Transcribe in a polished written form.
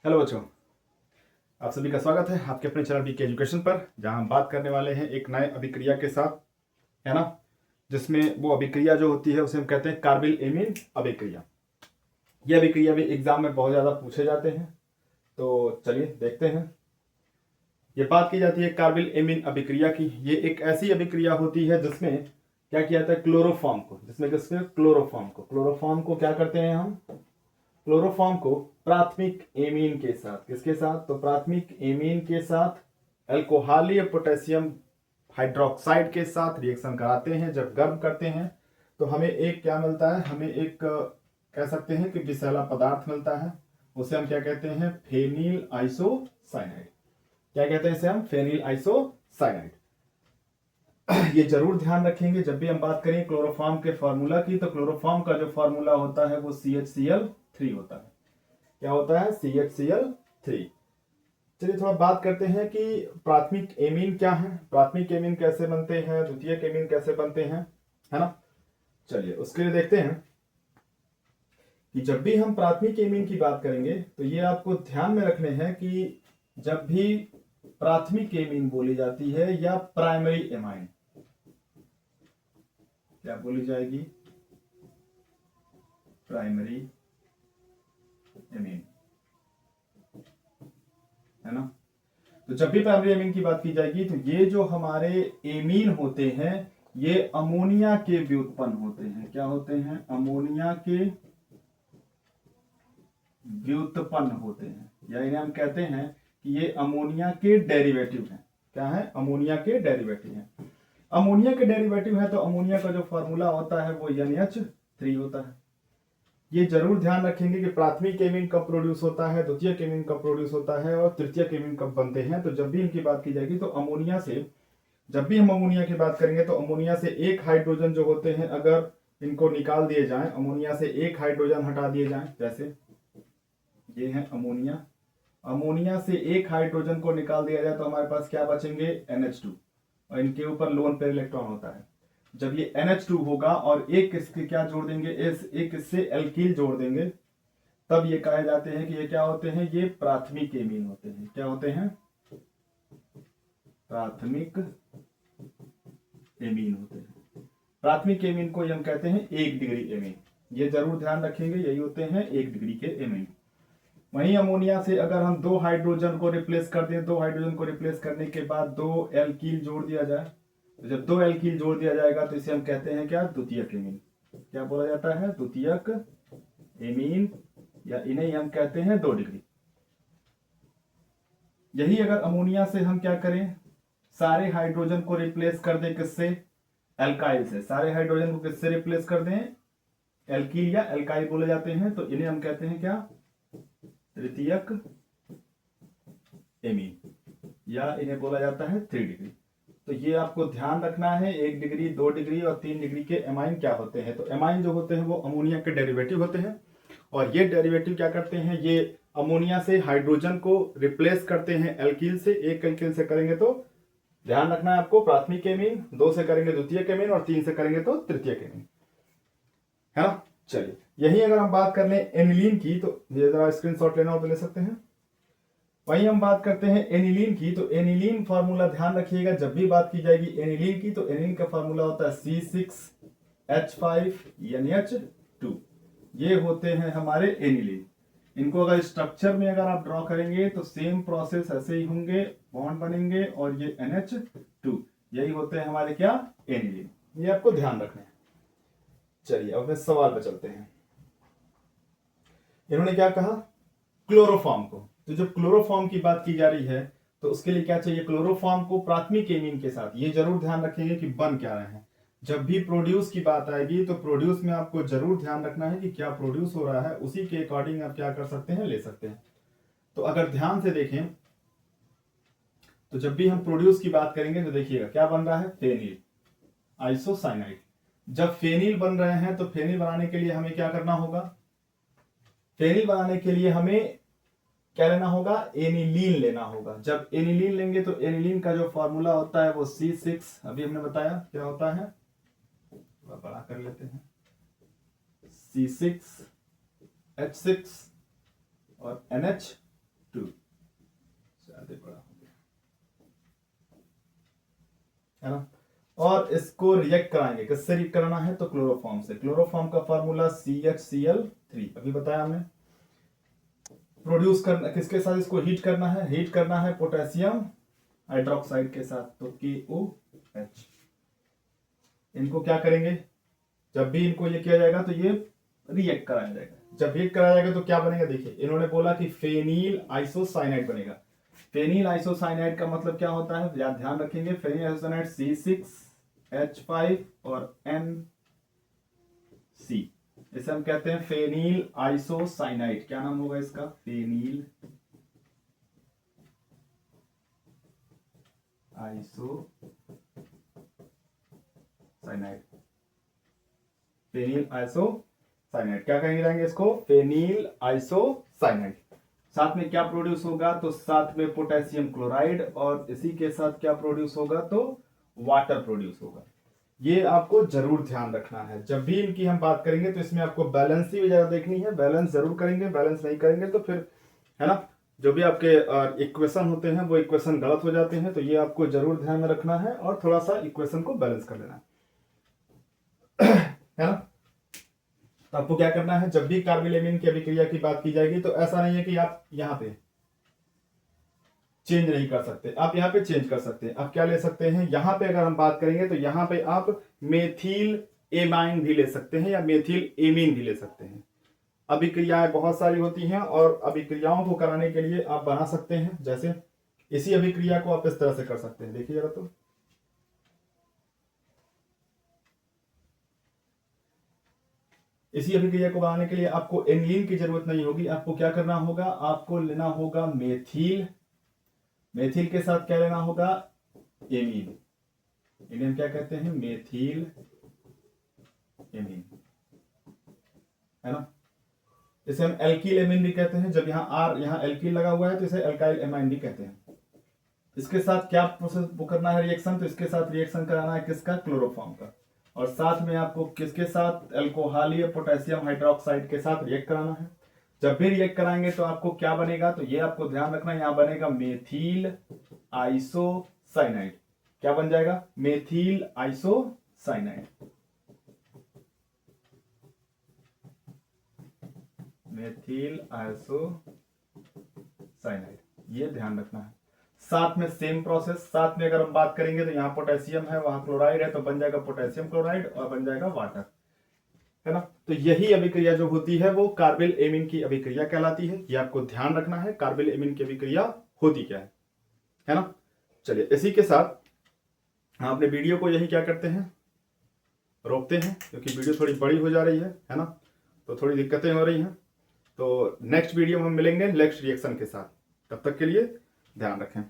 Hello बच्चों, आप सभी का स्वागत है आपके अपने चैनल बीके एजुकेशन पर, जहां हम बात करने वाले हैं एक नए अभिक्रिया के साथ, है ना। जिसमें वो अभिक्रिया जो होती है उसे हम कहते हैं कार्बिल एमीन अभिक्रिया। ये अभिक्रिया भी एग्जाम में बहुत ज़्यादा पूछे जाते हैं, तो चलिए देखते हैं। ये बात की जाती है कार्बिल एमीन अभिक्रिया की। ये एक ऐसी अभिक्रिया होती है जिसमें क्या किया जाता है, क्लोरोफॉर्म को, जिसमें किसके क्लोरोफॉर्म को क्या करते हैं हम, क्लोरोफॉर्म को प्राथमिक एमीन के साथ, किसके साथ, तो प्राथमिक एमीन के साथ अल्कोहलीय पोटेशियम हाइड्रोक्साइड के साथ रिएक्शन कराते हैं। जब गर्म करते हैं तो हमें एक क्या मिलता है, हमें एक कह सकते हैं कि विषैला पदार्थ मिलता है। उसे हम क्या कहते हैं, फेनिल आइसोसाइनाइड। क्या कहते हैं इसे हम, फेनिल आइसोसाइनाइड। ये जरूर ध्यान रखेंगे जब भी हम बात करें क्लोरोफॉर्म के फार्मूला की, तो क्लोरोफॉर्म का जो फार्मूला होता है वो CHCl3 होता है। क्या होता है, CHCl3। चलिए थोड़ा बात करते हैं कि प्राथमिक एमीन क्या है, प्राथमिक एमीन कैसे बनते हैं, द्वितीयक एमीन कैसे बनते हैं, है ना। चलिए उसके लिए देखते हैं कि जब भी हम प्राथमिक एमीन की बात करेंगे तो ये आपको ध्यान में रखने हैं कि जब भी प्राथमिक एमीन बोली जाती है या प्राइमरी एमाइन, क्या बोली जाएगी, प्राइमरी एमीन, है ना। तो जब भी प्राइमरी एमीन की बात की जाएगी तो ये जो हमारे एमीन होते हैं ये अमोनिया के व्युत्पन्न होते हैं। क्या होते हैं, अमोनिया के व्युत्पन्न होते हैं, या इन्हें हम कहते हैं कि ये अमोनिया के डेरिवेटिव हैं। क्या है, अमोनिया के डेरिवेटिव हैं। अमोनिया के डेरिवेटिव है तो अमोनिया का जो फॉर्मूला होता है वो NH3 होता है। ये जरूर ध्यान रखेंगे कि प्राथमिक एमीन कब प्रोड्यूस होता है, द्वितीयक एमीन कब प्रोड्यूस होता है और तृतीयक एमीन कब बनते हैं। तो जब भी इनकी बात की जाएगी तो अमोनिया से, जब भी हम अमोनिया की बात करेंगे तो अमोनिया से एक हाइड्रोजन जो होते हैं अगर इनको निकाल दिए जाएं, अमोनिया से एक हाइड्रोजन हटा दिए जाएं, जैसे ये है अमोनिया, अमोनिया से एक हाइड्रोजन को निकाल दिया जाए तो हमारे पास क्या बचेंगे, NH2, और इनके ऊपर लोन पेयर इलेक्ट्रॉन होता है। जब ये NH2 होगा और एक इसके क्या जोड़ देंगे, एक इससे एल्कील जोड़ देंगे, तब ये कहे जाते हैं कि ये क्या होते हैं, ये प्राथमिक एमीन होते हैं। क्या होते हैं, प्राथमिक एमीन होते हैं। प्राथमिक एमीन को हम कहते हैं 1 डिग्री एमीन। ये जरूर ध्यान रखेंगे, यही होते हैं 1 डिग्री के एमीन। वहीं अमोनिया से अगर हम 2 हाइड्रोजन को रिप्लेस कर दें, 2 हाइड्रोजन को रिप्लेस करने के बाद 2 एल्कील जोड़ दिया जाए, तो जब 2 एल्कील जोड़ दिया जाएगा तो इसे हम कहते हैं क्या, द्वितीयक एमीन। क्या बोला जाता है, द्वितीयक एमीन, या इन्हें हम कहते हैं 2 डिग्री। यही अगर अमोनिया से हम क्या करें, सारे हाइड्रोजन को रिप्लेस कर दें, किससे, एल्काइल से, सारे हाइड्रोजन को किससे रिप्लेस कर दें, एल्कील या एल्काइल बोले जाते हैं, तो इन्हें हम कहते हैं क्या, तृतीयक एमीन, या इन्हें बोला जाता है 3 डिग्री। तो ये आपको ध्यान रखना है, 1 डिग्री, 2 डिग्री और 3 डिग्री के एमाइन क्या होते हैं। तो एमाइन जो होते हैं वो अमोनिया के डेरिवेटिव होते हैं, और ये डेरिवेटिव क्या करते हैं, ये अमोनिया से हाइड्रोजन को रिप्लेस करते हैं एल्कील से। एक एल्कील से करेंगे तो ध्यान रखना है आपको प्राथमिक एमीन, 2 से करेंगे द्वितीयक एमीन, और 3 से करेंगे तो तृतीयक एमीन, है ना। चलिए यही अगर हम बात कर लें एनिलीन की, तो ये जरा स्क्रीनशॉट लेना हो तो ले सकते हैं। वहीं हम बात करते हैं एनिलीन की, तो एनिलीन फार्मूला ध्यान रखिएगा जब भी बात की जाएगी एनिलीन की, तो एनिलीन का फार्मूला होता है C6H5NH2। ये होते हैं हमारे एनिलीन। इनको अगर स्ट्रक्चर में अगर आप ड्रॉ करेंगे तो सेम प्रोसेस ऐसे ही होंगे, बॉन्ड बनेंगे और ये NH2, यही होते हैं हमारे क्या, एनिलीन। ये आपको ध्यान रखना है। चलिए अब इस सवाल पे चलते हैं। इन्होंने क्या कहा, क्लोरोफॉर्म को, तो जब क्लोरोफॉर्म की बात की जा रही है तो उसके लिए क्या चाहिए, क्लोरोफॉर्म को प्राथमिक एमीन के साथ। ये जरूर ध्यान रखेंगे कि बन क्या रहे हैं। जब भी प्रोड्यूस की बात आएगी तो प्रोड्यूस में आपको जरूर ध्यान रखना है कि क्या प्रोड्यूस हो रहा है, उसी के अकॉर्डिंग आप क्या कर सकते हैं, ले सकते हैं। तो अगर ध्यान से देखें तो जब भी हम प्रोड्यूस की बात करेंगे तो देखिएगा क्या बन रहा है, फेनिल आइसोसाइनाइड। जब फेनिल बन रहे हैं तो फेनिल बनाने के लिए हमें क्या करना होगा, फेनिल बनाने के लिए हमें क्या लेना होगा, एनिलीन लेना होगा। जब एनिलीन लेंगे तो एनिलीन का जो फॉर्मूला होता है वो C6, अभी हमने बताया क्या होता है, बड़ा कर लेते हैं, C6H6 और NH है ना। और इसको रिएक्ट कराएंगे, किससे रिएक्ट कराना है, तो क्लोरोफॉर्म से। क्लोरोफॉर्म का फॉर्मूला CHCl3 अभी बताया हमने। प्रोड्यूस करना किसके साथ, इसको हीट करना है, हीट करना है पोटेशियम हाइड्रोक्साइड के साथ, तो KOH। इनको क्या करेंगे, जब भी इनको ये किया जाएगा तो ये रिएक्ट कराया जाएगा। जब रिएक्ट कराया जाएगा तो क्या बनेगा, देखिए इन्होंने बोला कि फेनिल आइसोसाइनाइड बनेगा। फेनिल आइसोसाइनाइड का मतलब क्या होता है, ध्यान रखेंगे, फेनिल आइसोसाइनाइड C6H5 और NC, इसे हम कहते हैं फेनिल आइसोसाइनाइड। क्या नाम होगा इसका, फेनिल आइसोसाइनाइड। फेनिल आइसोसाइनाइड क्या कहेंगे जाएंगे इसको, फेनिल आइसोसाइनाइड। साथ में क्या प्रोड्यूस होगा, तो साथ में पोटेशियम क्लोराइड, और इसी के साथ क्या प्रोड्यूस होगा, तो वाटर प्रोड्यूस होगा। ये आपको जरूर ध्यान रखना है, जब भी इनकी हम बात करेंगे तो इसमें आपको बैलेंस ही ज्यादा देखनी है। बैलेंस जरूर करेंगे, बैलेंस नहीं करेंगे तो फिर, है ना, जो भी आपके इक्वेशन होते हैं वो इक्वेशन गलत हो जाते हैं। तो ये आपको जरूर ध्यान में रखना है और थोड़ा सा इक्वेशन को बैलेंस कर लेना है ना। तो आपको क्या करना है, जब भी कार्बिल-एमीन की अभिक्रिया की बात की जाएगी तो ऐसा नहीं है कि आप यहां पे चेंज नहीं कर सकते, आप यहां पे चेंज कर सकते हैं। आप क्या ले सकते हैं, यहां पे अगर हम बात करेंगे तो यहां पे आप मेथिल एमाइन भी ले सकते हैं या मेथिल एमीन भी ले सकते हैं। अभिक्रियाएं बहुत सारी होती हैं और अभिक्रियाओं को कराने के लिए आप बना सकते हैं, जैसे इसी अभिक्रिया को आप इस तरह से कर सकते हैं। देखिए जरा, तो इसी अभिक्रिया को बनाने के लिए आपको एनिलीन की जरूरत नहीं होगी। आपको क्या करना होगा, आपको लेना होगा मेथिल, मेथिल के साथ क्या लेना होगा, एमीन। इन्हें क्या कहते हैं, मेथिल एमीन, है ना। इसे हम एल्किल एमीन भी कहते हैं। जब यहाँ एल्किल लगा हुआ है तो इसे एल्काइल एमाइन भी कहते हैं। इसके साथ क्या प्रोसेस वो करना है, रिएक्शन, तो इसके साथ रिएक्शन कराना है किसका, क्लोरोफॉर्म का। और साथ में आपको किसके साथ, अल्कोहल या पोटेशियम हाइड्रोक्साइड के साथ रिएक्ट कराना है। जब भी रिएक्ट कराएंगे तो आपको क्या बनेगा, तो ये आपको ध्यान रखना है, यहां बनेगा मेथिल आइसोसाइनाइड। क्या बन जाएगा, मेथिल आइसोसाइनाइड, मेथिल आइसोसाइनाइड, ये ध्यान रखना है। साथ में सेम प्रोसेस, साथ में अगर हम बात करेंगे तो यहाँ पोटेशियम है, वहां क्लोराइड है, तो बन जाएगा पोटेशियम क्लोराइड और बन जाएगा वाटर, है ना। तो यही अभिक्रिया जो होती है वो कार्बिल एमीन की अभिक्रिया कहलाती है। ये आपको ध्यान रखना है, कार्बिल एमीन की अभिक्रिया होती क्या है ना। चलिए इसी के साथ हम अपने वीडियो को यही क्या करते हैं, रोकते हैं, क्योंकि वीडियो थोड़ी बड़ी हो जा रही है ना, तो थोड़ी दिक्कतें हो रही हैं। तो नेक्स्ट वीडियो में हम मिलेंगे नेक्स्ट रिएक्शन के साथ, तब तक के लिए ध्यान रखें।